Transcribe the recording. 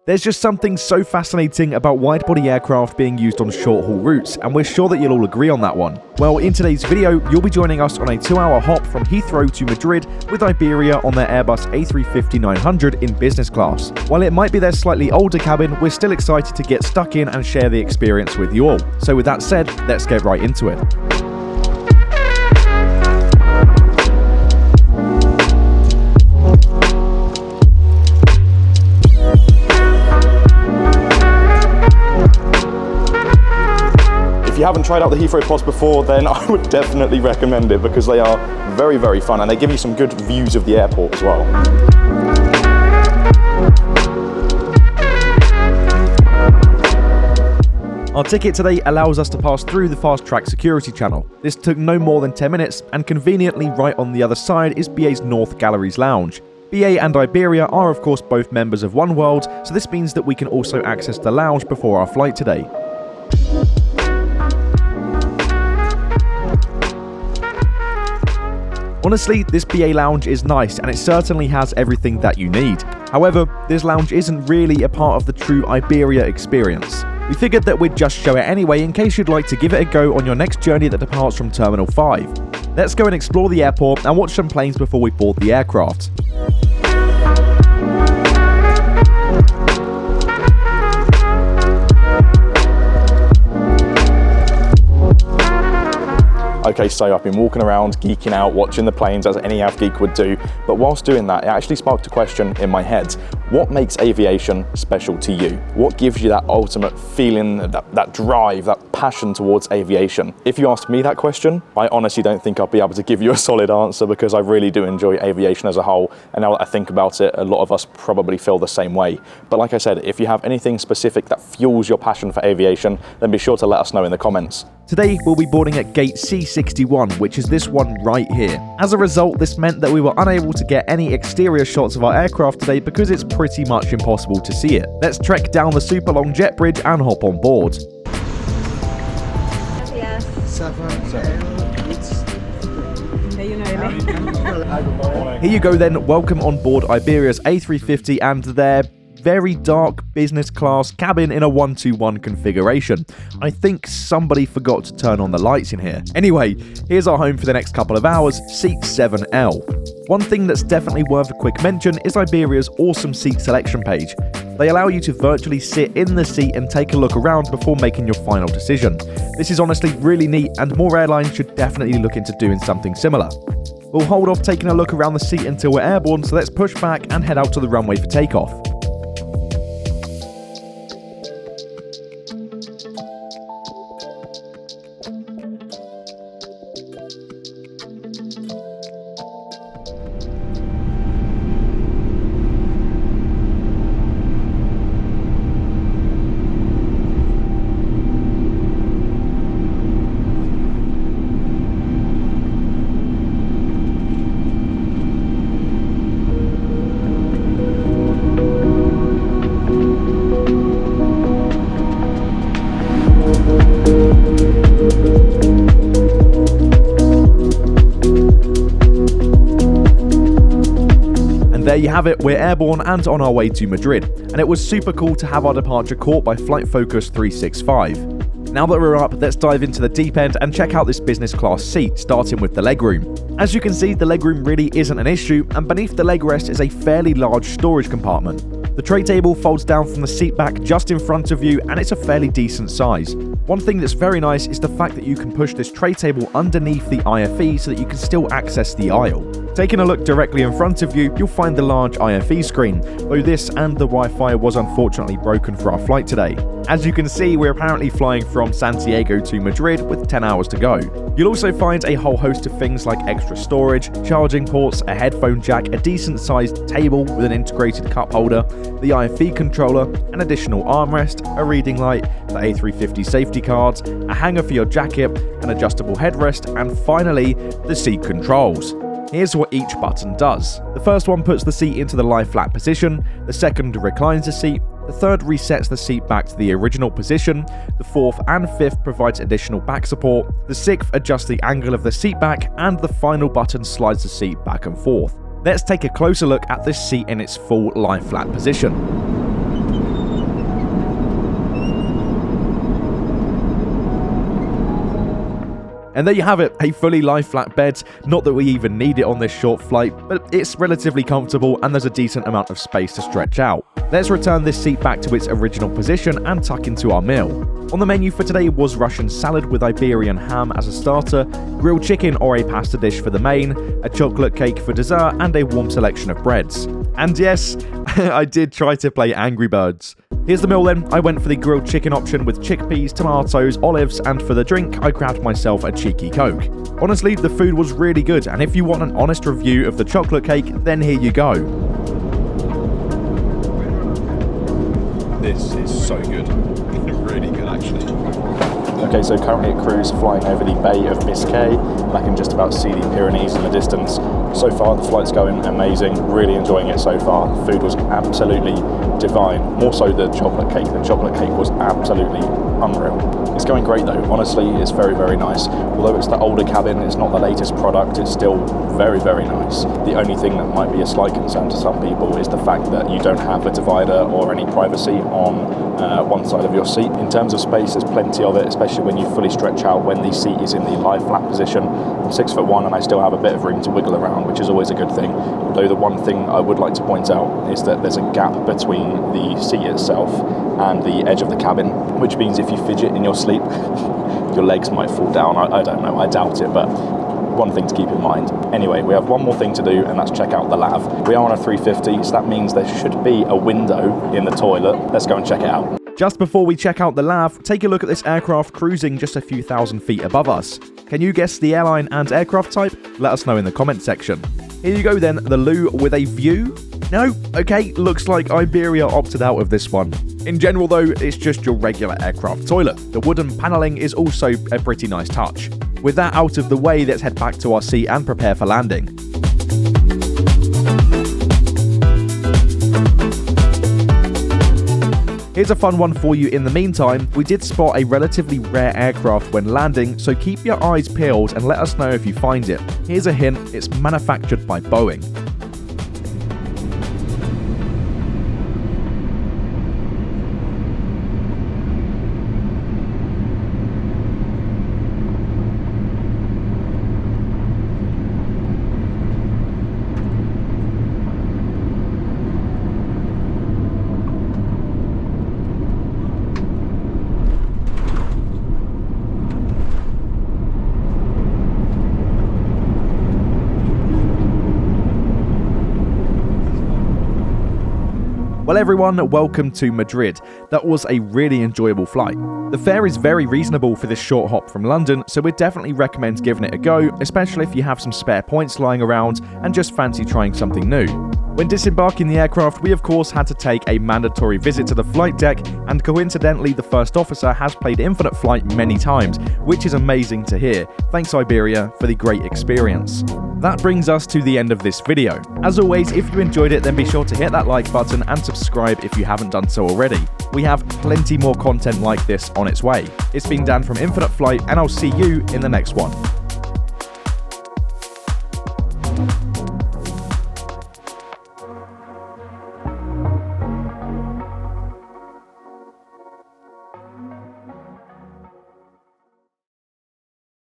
There's just something so fascinating about wide-body aircraft being used on short-haul routes, and we're sure that you'll all agree on that one. Well, in today's video, you'll be joining us on a 2-hour hop from Heathrow to Madrid with Iberia on their Airbus A350-900 in business class. While it might be their slightly older cabin, we're still excited to get stuck in and share the experience with you all. So with that said, let's get right into it. If you haven't tried out the Heathrow pods before, then I would definitely recommend it because they are very, very fun and they give you some good views of the airport as well. Our ticket today allows us to pass through the fast-track security channel. This took no more than 10 minutes, and conveniently right on the other side is BA's North Galleries Lounge. BA and Iberia are of course both members of One World, so this means that we can also access the lounge before our flight today. Honestly, this BA lounge is nice and it certainly has everything that you need. However, this lounge isn't really a part of the true Iberia experience. We figured that we'd just show it anyway in case you'd like to give it a go on your next journey that departs from Terminal 5. Let's go and explore the airport and watch some planes before we board the aircraft. Okay, so I've been walking around, geeking out, watching the planes as any av geek would do, but whilst doing that, it actually sparked a question in my head. What makes aviation special to you? What gives you that ultimate feeling, that drive, that passion towards aviation? If you asked me that question, I honestly don't think I'll be able to give you a solid answer because I really do enjoy aviation as a whole, and now that I think about it, a lot of us probably feel the same way. But like I said, if you have anything specific that fuels your passion for aviation, then be sure to let us know in the comments. Today, we'll be boarding at gate C61, which is this one right here. As a result, this meant that we were unable to get any exterior shots of our aircraft today because it's pretty much impossible to see it. Let's trek down the super long jet bridge and hop on board. Yes. Here you go then, welcome on board Iberia's A350 and their very dark business class cabin in a 1-2-1 configuration. I think somebody forgot to turn on the lights in here. Anyway, here's our home for the next couple of hours, seat 7L. One thing that's definitely worth a quick mention is Iberia's awesome seat selection page. They allow you to virtually sit in the seat and take a look around before making your final decision. This is honestly really neat and more airlines should definitely look into doing something similar. We'll hold off taking a look around the seat until we're airborne, so let's push back and head out to the runway for takeoff. There you have it, we're airborne and on our way to Madrid, and it was super cool to have our departure caught by Flight Focus 365. Now that we're up, let's dive into the deep end and check out this business class seat, starting with the legroom. As you can see, the legroom really isn't an issue, and beneath the leg rest is a fairly large storage compartment. The tray table folds down from the seat back just in front of you, and it's a fairly decent size. One thing that's very nice is the fact that you can push this tray table underneath the IFE so that you can still access the aisle. Taking a look directly in front of you, you'll find the large IFE screen, though this and the Wi-Fi was unfortunately broken for our flight today. As you can see, we're apparently flying from Santiago to Madrid with 10 hours to go. You'll also find a whole host of things like extra storage, charging ports, a headphone jack, a decent sized table with an integrated cup holder, the IFE controller, an additional armrest, a reading light, the A350 safety cards, a hanger for your jacket, an adjustable headrest, and finally, the seat controls. Here's what each button does. The first one puts the seat into the lie flat position, the second reclines the seat, the third resets the seat back to the original position, the fourth and fifth provides additional back support, the sixth adjusts the angle of the seat back, and the final button slides the seat back and forth. Let's take a closer look at this seat in its full lie flat position. And there you have it, a fully lie-flat bed. Not that we even need it on this short flight, but it's relatively comfortable and there's a decent amount of space to stretch out. Let's return this seat back to its original position and tuck into our meal. On the menu for today was Russian salad with Iberian ham as a starter, grilled chicken or a pasta dish for the main, a chocolate cake for dessert, and a warm selection of breads. And yes, I did try to play Angry Birds. Here's the meal then. I went for the grilled chicken option with chickpeas, tomatoes, olives, and for the drink, I grabbed myself a cheeky Coke. Honestly, the food was really good, and if you want an honest review of the chocolate cake, then here you go. This is so good. Really good, actually. Okay, so currently at cruise, flying over the Bay of Biscay, and I can just about see the Pyrenees in the distance. So far, the flight's going amazing. Really enjoying it so far. Food was absolutely divine. More so the chocolate cake. The chocolate cake was absolutely unreal. It's going great though. Honestly, it's very, very nice. Although it's the older cabin, it's not the latest product, it's still very, very nice. The only thing that might be a slight concern to some people is the fact that you don't have a divider or any privacy on one side of your seat. In terms of space, there's plenty of it, especially when you fully stretch out when the seat is in the lie flat position. I'm 6'1" and I still have a bit of room to wiggle around, which is always a good thing. Although the one thing I would like to point out is that there's a gap between the seat itself and the edge of the cabin, which means if you fidget in your sleep, your legs might fall down. I don't know, I doubt it, but one thing to keep in mind. Anyway, we have one more thing to do, and that's check out the lav. We are on a 350, so that means there should be a window in the toilet. Let's go and check it out. Just before we check out the lav, take a look at this aircraft cruising just a few thousand feet above us. Can you guess the airline and aircraft type? Let us know in the comment section. Here you go then, the loo with a view? No? Okay, looks like Iberia opted out of this one. In general though, it's just your regular aircraft toilet. The wooden panelling is also a pretty nice touch. With that out of the way, let's head back to our seat and prepare for landing. Here's a fun one for you in the meantime. We did spot a relatively rare aircraft when landing, so keep your eyes peeled and let us know if you find it. Here's a hint, it's manufactured by Boeing. Well everyone, welcome to Madrid. That was a really enjoyable flight. The fare is very reasonable for this short hop from London, so we'd definitely recommend giving it a go, especially if you have some spare points lying around and just fancy trying something new. When disembarking the aircraft, we of course had to take a mandatory visit to the flight deck, and coincidentally the first officer has played Infinite Flight many times, which is amazing to hear. Thanks Iberia for the great experience. That brings us to the end of this video. As always, if you enjoyed it, then be sure to hit that like button and subscribe if you haven't done so already. We have plenty more content like this on its way. It's been Dan from Infinite Flight, and I'll see you in the next one.